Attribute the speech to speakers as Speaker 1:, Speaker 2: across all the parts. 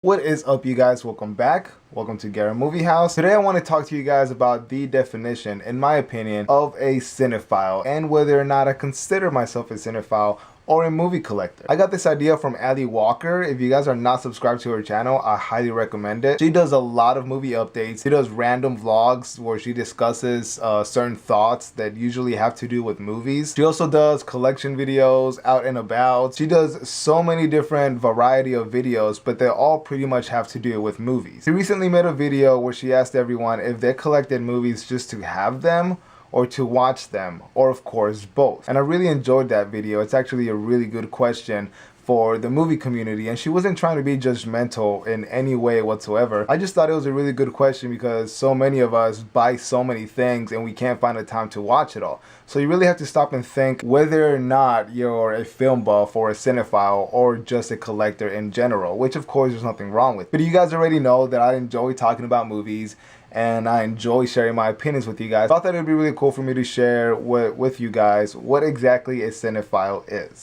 Speaker 1: What is up, you guys? Welcome back. Welcome to Gara Movie House. Today I want to talk to you guys about the definition, in my opinion, of a cinephile and whether or not I consider myself a cinephile or a movie collector. I got this idea from Aly Walker. If you guys are not subscribed to her channel, I highly recommend it. She does a lot of movie updates. She does random vlogs where she discusses certain thoughts that usually have to do with movies. She also does collection videos, out and about. She does so many different variety of videos, but they all pretty much have to do with movies. She recently made a video where she asked everyone if they collected movies just to have them or to watch them, or of course both. And I really enjoyed that video. It's actually a really good question for the movie community, and she wasn't trying to be judgmental in any way whatsoever. I just thought it was a really good question because so many of us buy so many things and we can't find the time to watch it all. So you really have to stop and think whether or not you're a film buff or a cinephile or just a collector in general, which of course there's nothing wrong with. But you guys already know that I enjoy talking about movies and I enjoy sharing my opinions with you guys. I thought that it would be really cool for me to share with you guys what exactly a cinephile is.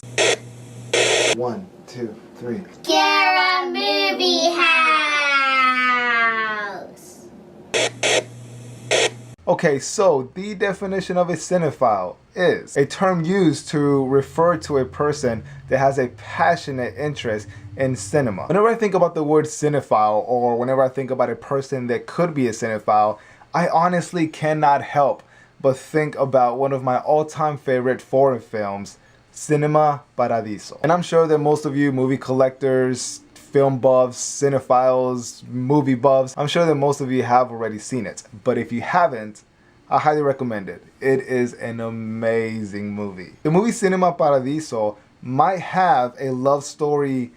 Speaker 1: 1, 2, 3.
Speaker 2: Gara Movie House!
Speaker 1: Okay, so the definition of a cinephile is a term used to refer to a person that has a passionate interest in cinema. Whenever I think about the word cinephile, or whenever I think about a person that could be a cinephile, I honestly cannot help but think about one of my all-time favorite foreign films, Cinema Paradiso. And I'm sure that most of you movie collectors, film buffs, cinephiles, movie buffs, I'm sure that most of you have already seen it. But if you haven't, I highly recommend it. It is an amazing movie. The movie Cinema Paradiso might have a love story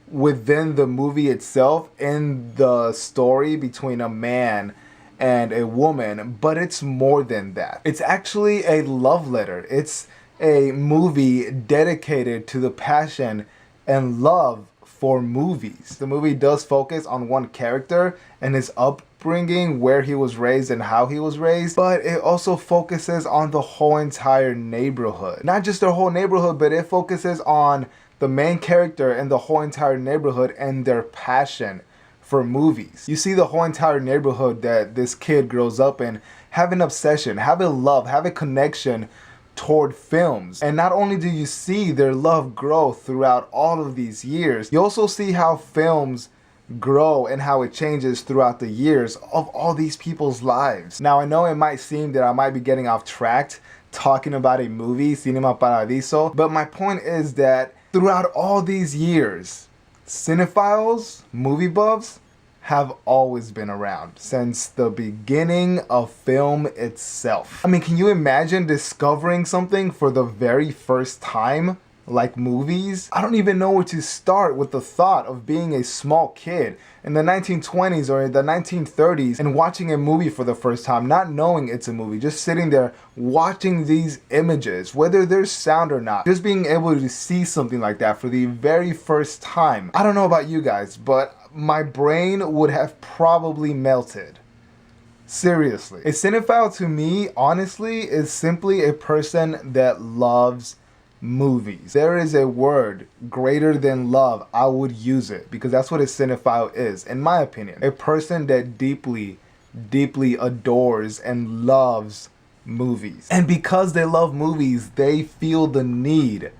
Speaker 1: within the movie itself, in the story between a man and a woman, but it's more than that. It's actually a love letter. It's a movie dedicated to the passion and love for movies. The movie does focus on one character and his upbringing, where he was raised and how he was raised, but it also focuses on the whole entire neighborhood. Not just the whole neighborhood, but it focuses on the main character and the whole entire neighborhood and their passion for movies. You see the whole entire neighborhood that this kid grows up in have an obsession, have a love, have a connection toward films. And not only do you see their love grow throughout all of these years, you also see how films grow and how it changes throughout the years of all these people's lives. Now, I know it might seem that I might be getting off track talking about a movie, Cinema Paradiso, but my point is that throughout all these years, cinephiles, movie buffs, have always been around since the beginning of film itself. I mean, can you imagine discovering something for the very first time, like movies? I don't even know where to start with the thought of being a small kid in the 1920s or the 1930s and watching a movie for the first time, not knowing it's a movie, just sitting there watching these images, whether there's sound or not, just being able to see something like that for the very first time. I don't know about you guys, but my brain would have probably melted. Seriously. A cinephile to me, honestly, is simply a person that loves movies. There is a word greater than love, I would use it, because that's what a cinephile is, in my opinion. A person that deeply, deeply adores and loves movies. And because they love movies, they feel the need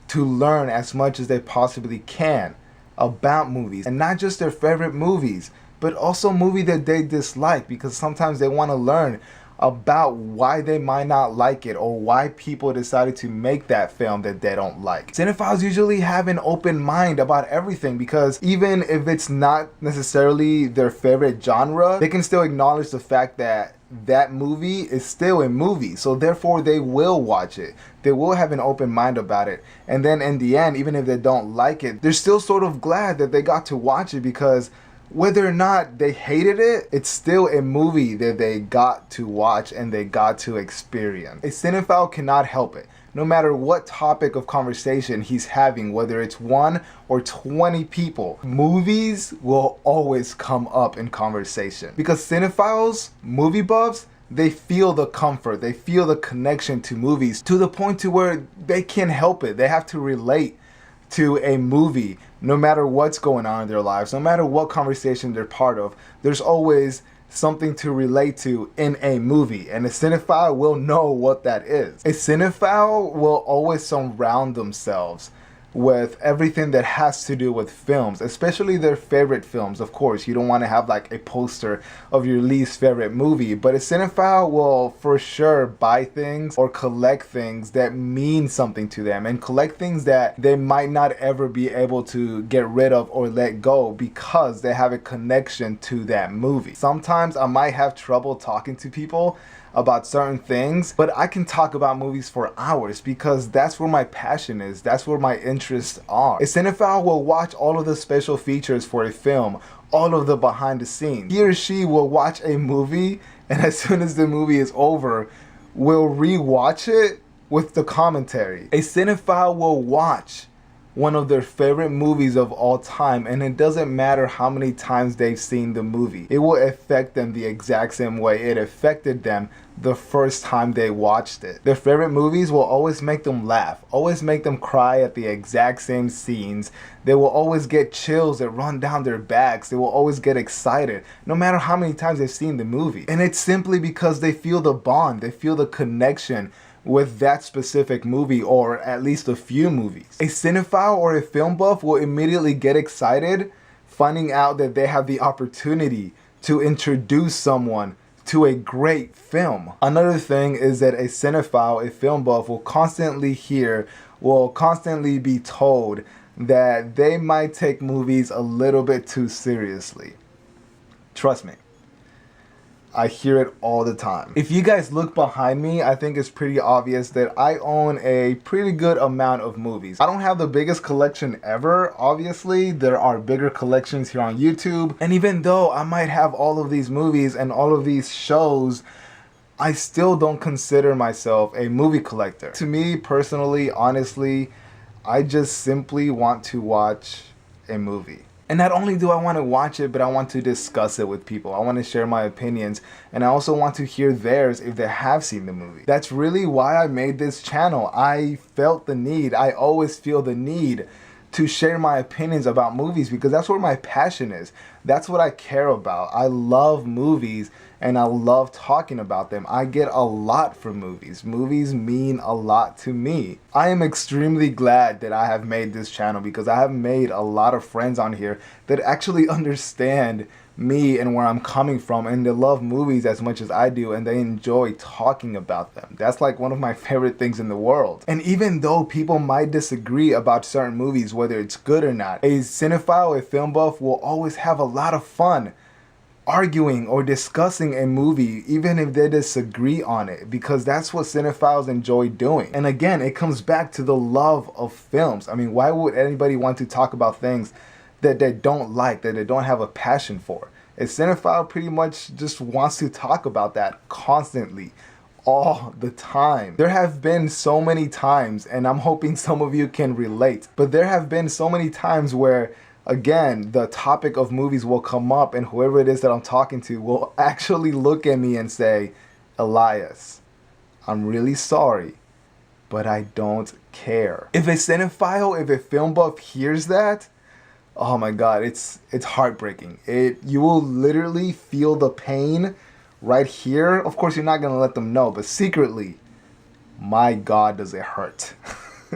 Speaker 1: to learn as much as they possibly can about movies, and not just their favorite movies, but also movies that they dislike, because sometimes they want to learn about why they might not like it or why people decided to make that film that they don't like. Cinephiles usually have an open mind about everything, because even if it's not necessarily their favorite genre, they can still acknowledge the fact that that movie is still a movie, so therefore they will watch it. They will have an open mind about it, and then in the end, even if they don't like it, they're still sort of glad that they got to watch it, because whether or not they hated it, it's still a movie that they got to watch and they got to experience. A cinephile cannot help it. No matter what topic of conversation he's having, whether it's 1 or 20 people, movies will always come up in conversation. Because cinephiles, movie buffs, they feel the comfort, they feel the connection to movies to the point to where they can't help it. They have to relate to a movie no matter what's going on in their lives, no matter what conversation they're part of, there's always something to relate to in a movie, and a cinephile will know what that is. A cinephile will always surround themselves with everything that has to do with films, especially their favorite films. Of course, you don't want to have like a poster of your least favorite movie, but a cinephile will for sure buy things or collect things that mean something to them, and collect things that they might not ever be able to get rid of or let go because they have a connection to that movie. Sometimes I might have trouble talking to people about certain things, but I can talk about movies for hours because that's where my passion is. That's where my interests are. A cinephile will watch all of the special features for a film, all of the behind the scenes. He or she will watch a movie, and as soon as the movie is over, will re-watch it with the commentary. A cinephile will watch one of their favorite movies of all time, and it doesn't matter how many times they've seen the movie. It will affect them the exact same way it affected them the first time they watched it. Their favorite movies will always make them laugh, always make them cry at the exact same scenes. They will always get chills that run down their backs. They will always get excited, no matter how many times they've seen the movie. And it's simply because they feel the bond, they feel the connection with that specific movie, or at least a few movies. A cinephile or a film buff will immediately get excited finding out that they have the opportunity to introduce someone to a great film. Another thing is that a cinephile, a film buff, will constantly be told that they might take movies a little bit too seriously. Trust me. I hear it all the time. If you guys look behind me, I think it's pretty obvious that I own a pretty good amount of movies. I don't have the biggest collection ever, obviously. There are bigger collections here on YouTube. And even though I might have all of these movies and all of these shows, I still don't consider myself a movie collector. To me, personally, honestly, I just simply want to watch a movie. And not only do I want to watch it, but I want to discuss it with people. I want to share my opinions, and I also want to hear theirs if they have seen the movie. That's really why I made this channel. I felt the need, I always feel the need to share my opinions about movies because that's where my passion is. That's what I care about. I love movies and I love talking about them. I get a lot from movies. Movies mean a lot to me. I am extremely glad that I have made this channel because I have made a lot of friends on here that actually understand me and where I'm coming from, and they love movies as much as I do, and they enjoy talking about them. That's like one of my favorite things in the world. And even though people might disagree about certain movies, whether it's good or not, a cinephile, a film buff will always have a lot of fun arguing or discussing a movie, even if they disagree on it, because that's what cinephiles enjoy doing. And again, it comes back to the love of films. I mean, why would anybody want to talk about things that they don't like, that they don't have a passion for? A cinephile pretty much just wants to talk about that constantly, all the time. There have been so many times, and I'm hoping some of you can relate, but there have been so many times where, again, the topic of movies will come up, and whoever it is that I'm talking to will actually look at me and say, Elias, I'm really sorry, but I don't care. If a cinephile, if a film buff hears that, oh my God, it's heartbreaking. You will literally feel the pain right here. Of course, you're not gonna let them know, but secretly, my God, does it hurt.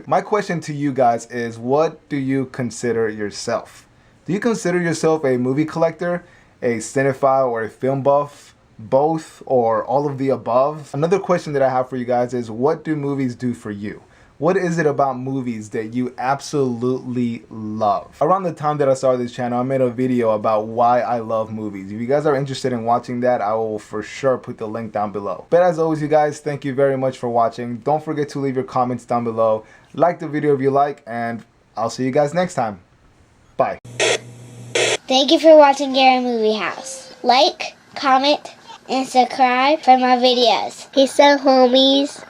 Speaker 1: My question to you guys is, what do you consider yourself? Do you consider yourself a movie collector, a cinephile, or a film buff? Both, or all of the above? Another question that I have for you guys is, what do movies do for you? What is it about movies that you absolutely love? Around the time that I started this channel, I made a video about why I love movies. If you guys are interested in watching that, I will for sure put the link down below. But as always, you guys, thank you very much for watching. Don't forget to leave your comments down below. Like the video if you like, and I'll see you guys next time. Bye.
Speaker 2: Thank you for watching Gary Movie House. Like, comment, and subscribe for my videos. Peace out, homies.